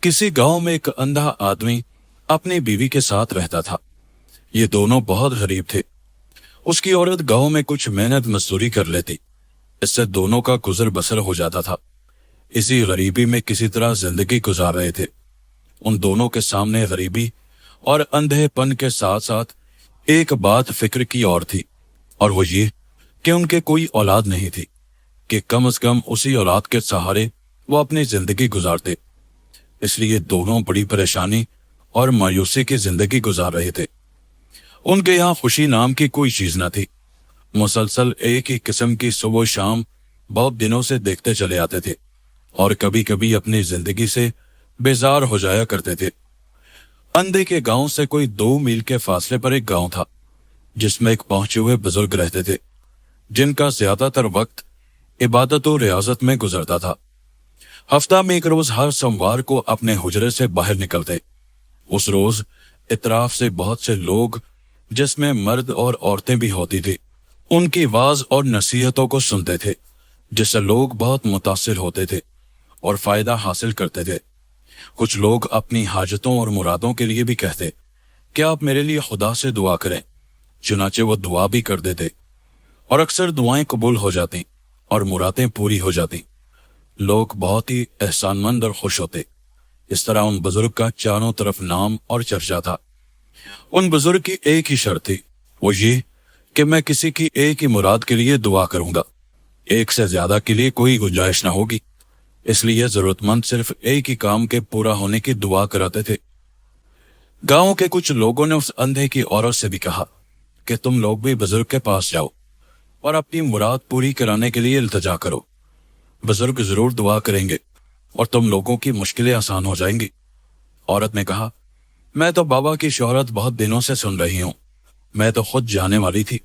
किसी गांव में एक अंधा आदमी अपनी बीवी के साथ रहता था। ये दोनों बहुत गरीब थे। उसकी औरत गांव में कुछ मेहनत मजदूरी कर लेती, इससे दोनों का गुजर बसर हो जाता था। इसी गरीबी में किसी तरह जिंदगी गुजार रहे थे। उन दोनों के सामने गरीबी और अंधेपन के साथ साथ एक बात फिक्र की और थी, और वो ये कि उनके कोई औलाद नहीं थी कि कम से कम उसी औलाद के सहारे वो अपनी जिंदगी गुजारते। इसलिए दोनों बड़ी परेशानी और मायूसी की जिंदगी गुजार रहे थे। उनके यहाँ खुशी नाम की कोई चीज न थी। मुसलसल एक ही किस्म की सुबह शाम बहुत दिनों से देखते चले आते थे और कभी कभी अपनी जिंदगी से बेजार हो जाया करते थे। अंधे के गांव से कोई 2 मील के फासले पर एक गांव था, जिसमें एक पहुंचे हुए बुजुर्ग रहते थे, जिनका ज्यादातर वक्त इबादत और रियाजत में गुजरता था। हफ्ता में एक रोज हर सोमवार को अपने हुजरे से बाहर निकलते। उस रोज इतराफ से बहुत से लोग, जिसमें मर्द और औरतें भी होती थी, उनकी आवाज और नसीहतों को सुनते थे, जिससे लोग बहुत मुतासिर होते थे और फायदा हासिल करते थे। कुछ लोग अपनी हाजतों और मुरादों के लिए भी कहते कि आप मेरे लिए खुदा से दुआ करें। चुनाचे वो दुआ भी कर देते और अक्सर दुआएं कबूल हो जाती और मुरादें पूरी हो जाती। लोग बहुत ही एहसानमंद और खुश होते। इस तरह उन बुजुर्ग का चारों तरफ नाम और चर्चा था। उन बुजुर्ग की एक ही शर्त थी, वो ये कि मैं किसी की एक ही मुराद के लिए दुआ करूंगा। एक से ज्यादा के लिए कोई गुंजाइश ना होगी। इसलिए जरूरतमंद सिर्फ एक ही काम के पूरा होने की दुआ कराते थे। गांव के कुछ लोगों ने उस अंधे की औरत से भी कहा कि तुम लोग भी बुजुर्ग के पास जाओ और अपनी मुराद पूरी कराने के लिए इल्तिजा करो। बुजुर्ग जरूर दुआ करेंगे और तुम लोगों की मुश्किलें आसान हो जाएंगी। औरत ने कहा, मैं तो बाबा की शोहरत बहुत दिनों से सुन रही हूँ। मैं तो खुद जाने वाली थी।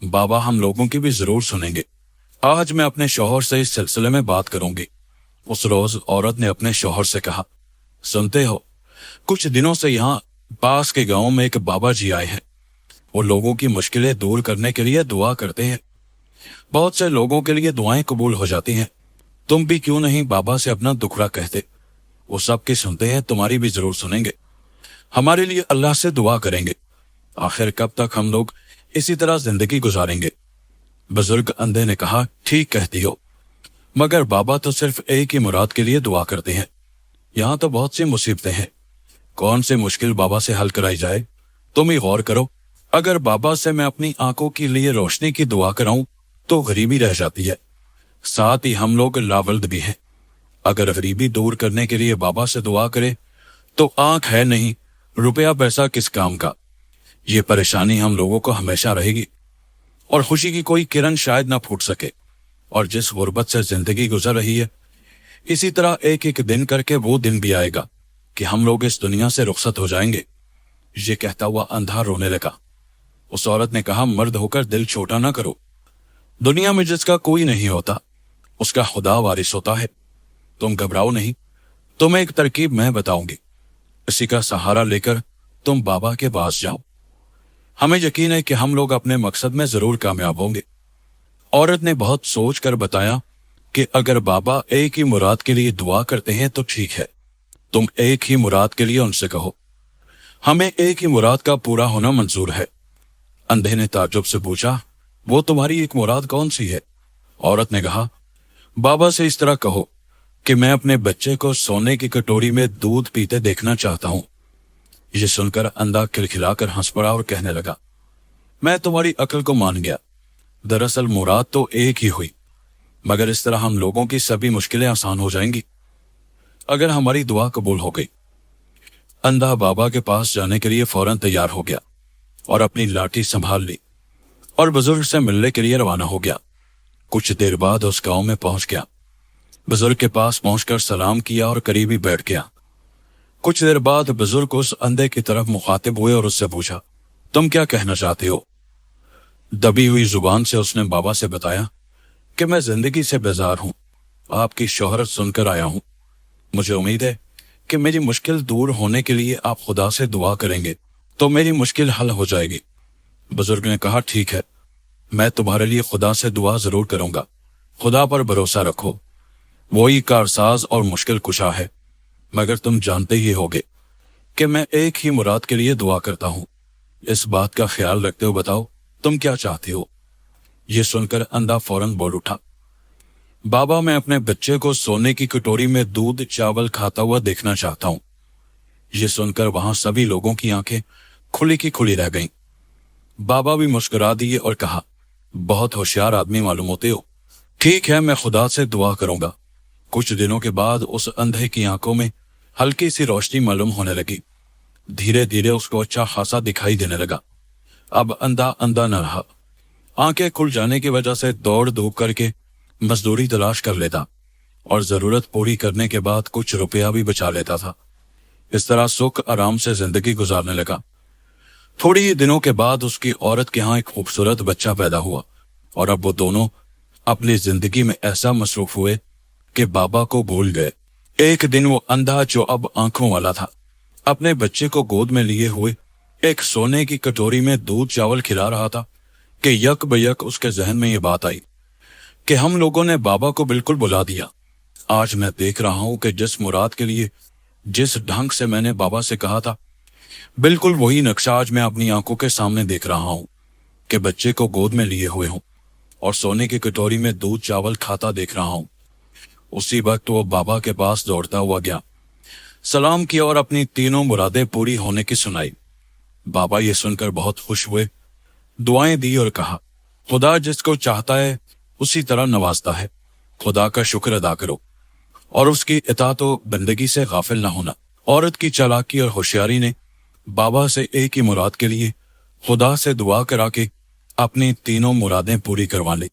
बाबा हम लोगों की भी जरूर सुनेंगे। आज मैं अपने शौहर से इस सिलसिले में बात करूंगी। उस रोज औरत ने अपने शौहर से कहा, सुनते हो, कुछ दिनों से यहाँ पास के गांव में एक बाबा जी आए हैं। वो लोगों की मुश्किलें दूर करने के लिए दुआ करते हैं। बहुत से लोगों के लिए दुआएं कबूल हो जाती हैं। तुम भी क्यों नहीं बाबा से अपना दुखड़ा कहते। वो सबकी सुनते हैं, तुम्हारी भी जरूर सुनेंगे। हमारे लिए अल्लाह से दुआ करेंगे। आखिर कब तक हम लोग इसी तरह जिंदगी गुजारेंगे। बुजुर्ग अंधे ने कहा, ठीक कहती हो, मगर बाबा तो सिर्फ एक ही मुराद के लिए दुआ करते हैं। यहाँ तो बहुत सी मुसीबतें हैं। कौन सी मुश्किल बाबा से हल कराई जाए। तुम ही गौर करो, अगर बाबा से मैं अपनी आंखों के लिए रोशनी की दुआ कराऊं तो गरीबी रह जाती है। साथ ही हम लोग लावल्द भी हैं। अगर गरीबी दूर करने के लिए बाबा से दुआ करे तो आंख है नहीं, रुपया पैसा किस काम का। ये परेशानी हम लोगों को हमेशा रहेगी और खुशी की कोई किरण शायद ना फूट सके। और जिस गुर्बत से जिंदगी गुजर रही है, इसी तरह एक एक दिन करके वो दिन भी आएगा कि हम लोग इस दुनिया से रुखसत हो जाएंगे। ये कहता हुआ अंधा रोने लगा। उस औरत ने कहा, मर्द होकर दिल छोटा ना करो। दुनिया में जिसका कोई नहीं होता उसका खुदा वारिस होता है। तुम घबराओ नहीं, तुम्हें एक तरकीब मैं बताऊंगी। इसी का सहारा लेकर तुम बाबा के पास जाओ। हमें यकीन है कि हम लोग अपने मकसद में जरूर कामयाब होंगे। औरत ने बहुत सोच कर बताया कि अगर बाबा एक ही मुराद के लिए दुआ करते हैं तो ठीक है, तुम एक ही मुराद के लिए उनसे कहो। हमें एक ही मुराद का पूरा होना मंजूर है। अंधे ने ताज्जुब से पूछा, वो तुम्हारी एक मुराद कौन सी है। औरत ने कहा, बाबा से इस तरह कहो कि मैं अपने बच्चे को सोने की कटोरी में दूध पीते देखना चाहता हूं। ये सुनकर अंधा खिलखिलाकर हंस पड़ा और कहने लगा, मैं तुम्हारी अक्ल को मान गया। दरअसल मुराद तो एक ही हुई, मगर इस तरह हम लोगों की सभी मुश्किलें आसान हो जाएंगी अगर हमारी दुआ कबूल हो गई। अंधा बाबा के पास जाने के लिए फौरन तैयार हो गया और अपनी लाठी संभाल ली और बुजुर्ग से मिलने के लिए रवाना हो गया। कुछ देर बाद उस गांव में पहुंच गया। बुजुर्ग के पास पहुंचकर सलाम किया और करीब ही बैठ गया। कुछ देर बाद बुजुर्ग उस अंधे की तरफ मुखातिब हुए और उससे पूछा, तुम क्या कहना चाहते हो। दबी हुई जुबान से उसने बाबा से बताया कि मैं जिंदगी से बेजार हूं, आपकी शोहरत सुनकर आया हूं। मुझे उम्मीद है कि मेरी मुश्किल दूर होने के लिए आप खुदा से दुआ करेंगे तो मेरी मुश्किल हल हो जाएगी। बुजुर्ग ने कहा, ठीक है, मैं तुम्हारे लिए खुदा से दुआ जरूर करूंगा। खुदा पर भरोसा रखो, वही कारसाज और मुश्किल कुशा है। मगर तुम जानते ही होगे कि मैं एक ही मुराद के लिए दुआ करता हूँ। इस बात का ख्याल रखते हुए बताओ तुम क्या चाहते हो। ये सुनकर अंधा फौरन बोल उठा, बाबा मैं अपने बच्चे को सोने की कटोरी में दूध चावल खाता हुआ देखना चाहता हूँ। ये सुनकर वहां सभी लोगों की आंखें खुली की खुली रह गईं। बाबा भी मुस्कुरा दिए और कहा, बहुत होशियार आदमी मालूम होते हो। ठीक है, मैं खुदा से दुआ करूंगा। कुछ दिनों के बाद उस अंधे की आंखों में हल्की सी रोशनी मालूम होने लगी। धीरे धीरे उसको अच्छा खासा दिखाई देने लगा। अब अंधा अंधा न रहा। आंखें खुल जाने की वजह से दौड़ धूप करके मजदूरी तलाश कर लेता और जरूरत पूरी करने के बाद कुछ रुपया भी बचा लेता था। इस तरह सुख आराम से जिंदगी गुजारने लगा। थोड़ी ही दिनों के बाद उसकी औरत के यहाँ एक खूबसूरत बच्चा पैदा हुआ और अब वो दोनों अपनी जिंदगी में ऐसा मसरूफ हुए कि बाबा को भूल गए। एक दिन वो अंधा जो अब आंखों वाला था अपने बच्चे को गोद में लिए हुए एक सोने की कटोरी में दूध चावल खिला रहा था कि यक बयक उसके जहन में ये बात आई कि हम लोगों ने बाबा को बिल्कुल बुला दिया। आज मैं देख रहा हूं कि जिस मुराद के लिए जिस ढंग से मैंने बाबा से कहा था, बिल्कुल वही नक्शा आज मैं अपनी आंखों के सामने देख रहा हूं कि बच्चे को गोद में लिए हुए हूं और सोने की कटोरी में दूध चावल खाता देख रहा हूं। उसी वक्त वो बाबा के पास दौड़ता हुआ गया, सलाम किया और अपनी तीनों मुरादें पूरी होने की सुनाई। बाबा ये सुनकर बहुत खुश हुए, दुआएं दी और कहा, खुदा जिसको चाहता है उसी तरह नवाजता है। खुदा का शुक्र अदा करो और उसकी इताअत व बंदगी से गाफिल ना होना। औरत की चालाकी और होशियारी ने बाबा से एक ही मुराद के लिए खुदा से दुआ करा के अपनी तीनों मुरादें पूरी करवा ली।